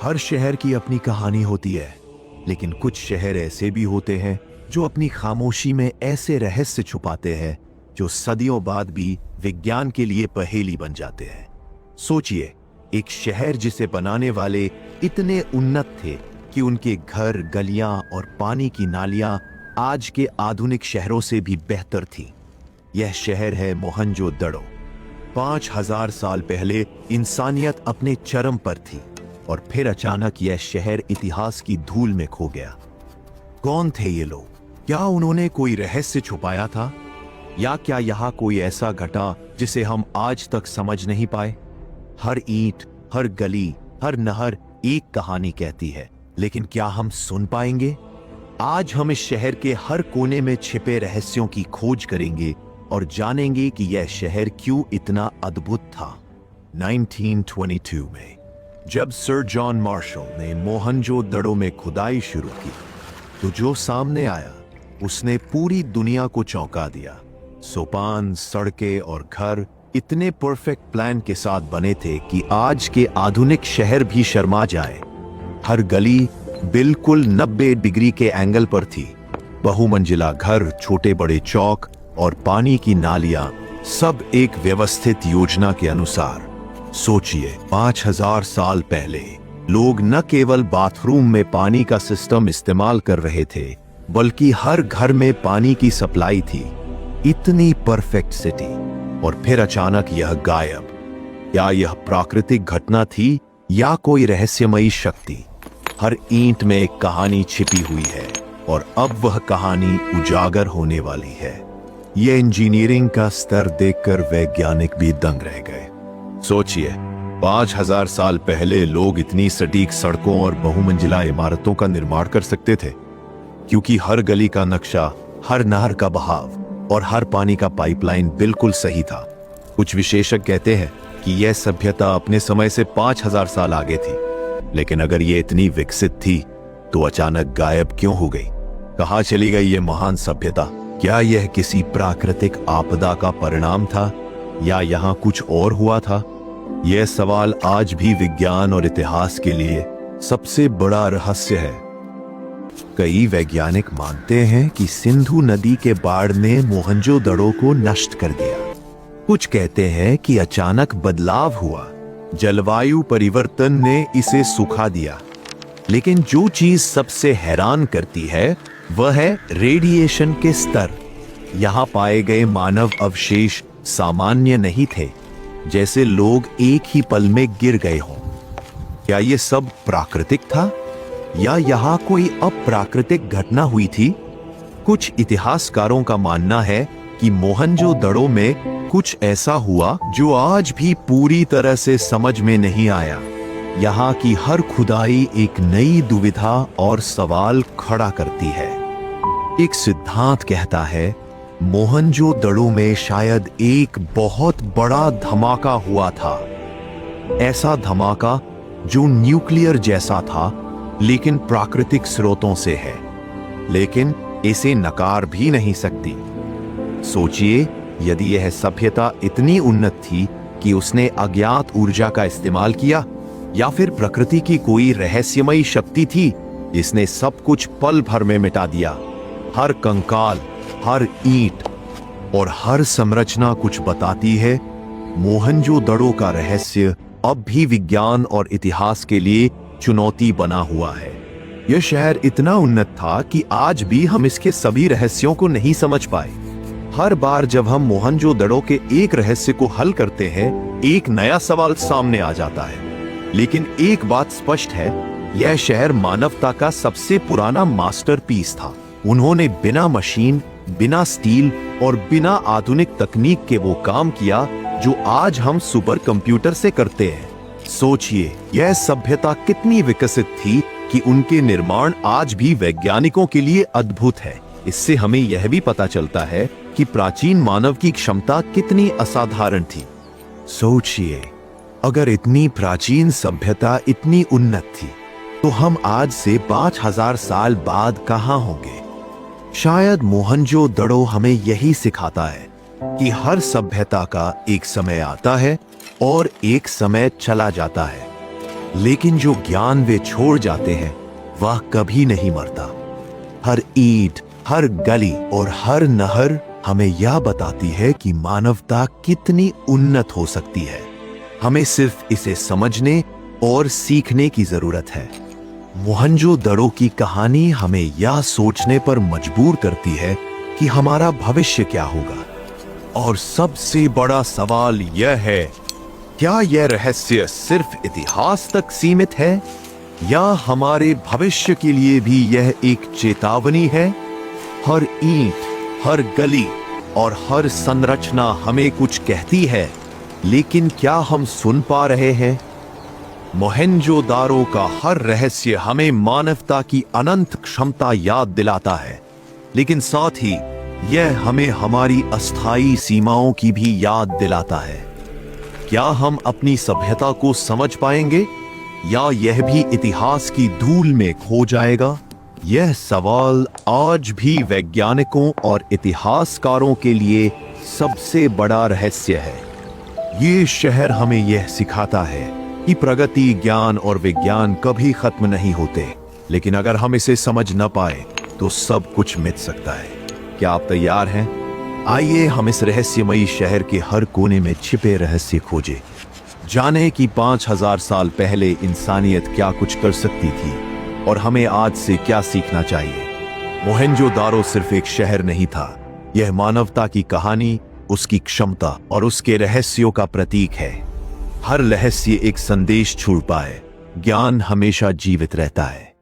हर शहर की अपनी कहानी होती है, लेकिन कुछ शहर ऐसे भी होते हैं जो अपनी खामोशी में ऐसे रहस्य छुपाते हैं जो सदियों बाद भी विज्ञान के लिए पहेली बन जाते हैं। सोचिए, एक शहर जिसे बनाने वाले इतने उन्नत थे कि उनके घर, गलियां और पानी की नालियां आज के आधुनिक शहरों से भी बेहतर थी। यह शहर है मोहनजोदड़ो। 5000 साल पहले इंसानियत अपने चरम पर थी और फिर अचानक यह शहर इतिहास की धूल में खो गया। कौन थे ये लोग? क्या उन्होंने कोई रहस्य छुपाया था, या क्या यहाँ कोई ऐसा घटा जिसे हम आज तक समझ नहीं पाए? हर ईंट, हर गली, हर नहर एक कहानी कहती है, लेकिन क्या हम सुन पाएंगे? आज हम इस शहर के हर कोने में छिपे रहस्यों की खोज करेंगे और जानेंगे कि यह शहर क्यों इतना अद्भुत था। 1922 में जब सर जॉन मार्शल ने मोहनजोदड़ो में खुदाई शुरू की, तो जो सामने आया उसने पूरी दुनिया को चौंका दिया। सोपान, सड़कें और घर इतने परफेक्ट प्लान के साथ बने थे कि आज के आधुनिक शहर भी शर्मा जाए। हर गली बिल्कुल 90 डिग्री के एंगल पर थी। बहुमंजिला घर, छोटे बड़े चौक और पानी की नालियां, सब एक व्यवस्थित योजना के अनुसार। सोचिए, 5000 साल पहले लोग न केवल बाथरूम में पानी का सिस्टम इस्तेमाल कर रहे थे, बल्कि हर घर में पानी की सप्लाई थी। इतनी परफेक्ट सिटी, और फिर अचानक यह गायब। क्या यह प्राकृतिक घटना थी या कोई रहस्यमयी शक्ति? हर ईंट में एक कहानी छिपी हुई है, और अब वह कहानी उजागर होने वाली है। यह इंजीनियरिंग का स्तर देखकर वैज्ञानिक भी दंग रह गए। सोचिए, 5000 साल पहले लोग इतनी सटीक सड़कों और बहुमंजिला इमारतों का निर्माण कर सकते थे, क्योंकि हर गली का नक्शा, हर नहर का बहाव और हर पानी का पाइपलाइन बिल्कुल सही था। कुछ विशेषज्ञ कहते हैं कि यह सभ्यता अपने समय से 5000 साल आगे थी। लेकिन अगर यह इतनी विकसित थी, तो अचानक गायब क्यों हो गई? कहां चली गई यह महान सभ्यता? क्या यह किसी प्राकृतिक आपदा का परिणाम था, या यहां कुछ और हुआ था? यह सवाल आज भी विज्ञान और इतिहास के लिए सबसे बड़ा रहस्य है। कई वैज्ञानिक मानते हैं कि सिंधु नदी के बाढ़ ने मोहनजोदड़ो को नष्ट कर दिया। कुछ कहते हैं कि अचानक बदलाव हुआ, जलवायु परिवर्तन ने इसे सुखा दिया। लेकिन जो चीज सबसे हैरान करती है वह है रेडिएशन के स्तर। यहां पाए गए मानव अवशेष सामान्य नहीं थे, जैसे लोग एक ही पल में गिर गए हों। क्या यह सब प्राकृतिक था, या यहां कोई अप्राकृतिक घटना हुई थी? कुछ इतिहासकारों का मानना है कि मोहनजोदड़ो में कुछ ऐसा हुआ जो आज भी पूरी तरह से समझ में नहीं आया। यहाँ की हर खुदाई एक नई दुविधा और सवाल खड़ा करती है। एक सिद्धांत कहता है, मोहनजोदड़ो में शायद एक बहुत बड़ा धमाका हुआ था। ऐसा धमाका जो न्यूक्लियर जैसा था, लेकिन प्राकृतिक स्रोतों से है। लेकिन इसे नकार भी नहीं सकती। सोचिए, यदि यह सभ्यता इतनी उन्नत थी कि उसने अज्ञात ऊर्जा का इस्तेमाल किया, या फिर प्रकृति की कोई रहस्यमयी शक्ति थी जिसने सब कुछ पल भर में मिटा दिया। हर कंकाल, हर ईंट और हर संरचना कुछ बताती है। मोहनजोदड़ो का रहस्य अब भी विज्ञान और इतिहास के लिए चुनौती बना हुआ है। यह शहर इतना उन्नत था कि आज भी हम इसके सभी रहस्यों को नहीं समझ पाए। हर बार जब हम मोहनजोदड़ो के एक रहस्य को हल करते हैं, एक नया सवाल सामने आ जाता है। लेकिन एक बात स्पष्ट है, यह शहर मानवता का सबसे पुराना मास्टरपीस था। उन्होंने बिना मशीन, बिना स्टील और बिना आधुनिक तकनीक के वो काम किया जो आज हम सुपर कंप्यूटर से करते हैं। सोचिए, यह सभ्यता कितनी विकसित थी कि उनके निर्माण आज भी वैज्ञानिकों के लिए अद्भुत है। इससे हमें यह भी पता चलता है कि प्राचीन मानव की क्षमता कितनी असाधारण थी। सोचिए, अगर इतनी प्राचीन सभ्यता इतनी उन्नत थी, तो हम आज से 5000 साल बाद कहां होंगे? शायद मोहनजोदड़ो हमें यही सिखाता है कि हर सभ्यता का एक समय आता है और एक समय चला जाता है, लेकिन जो ज्ञान वे छोड़ जाते हैं वह कभी नहीं मरता। हर ईंट, हर गली और हर नहर हमें यह बताती है कि मानवता कितनी उन्नत हो सकती है। हमें सिर्फ इसे समझने और सीखने की जरूरत है। मोहनजोदड़ो की कहानी हमें यह सोचने पर मजबूर करती है कि हमारा भविष्य क्या होगा। और सबसे बड़ा सवाल यह है, क्या यह रहस्य सिर्फ इतिहास तक सीमित है या हमारे भविष्य के लिए भी यह एक चेतावनी है? हर ईंट, हर गली और हर संरचना हमें कुछ कहती है, लेकिन क्या हम सुन पा रहे हैं? मोहनजोदारो का हर रहस्य हमें मानवता की अनंत क्षमता याद दिलाता है, लेकिन साथ ही यह हमें हमारी अस्थायी सीमाओं की भी याद दिलाता है। क्या हम अपनी सभ्यता को समझ पाएंगे या यह भी इतिहास की धूल में खो जाएगा? यह सवाल आज भी वैज्ञानिकों और इतिहासकारों के लिए सबसे बड़ा रहस्य है। ये शहर हमें यह सिखाता है कि प्रगति, ज्ञान और विज्ञान कभी खत्म नहीं होते, लेकिन अगर हम इसे समझ न पाए तो सब कुछ मिट सकता है। क्या आप तैयार हैं? आइए हम इस रहस्यमयी शहर के हर कोने में छिपे रहस्य खोजें। जाने कि 5000 साल पहले इंसानियत क्या कुछ कर सकती थी और हमें आज से क्या सीखना चाहिए। मोहनजोदारो सिर्फ एक शहर नहीं था, यह मानवता की कहानी, उसकी क्षमता और उसके रहस्यों का प्रतीक है। हर रहस्य एक संदेश छुपा है। ज्ञान हमेशा जीवित रहता है।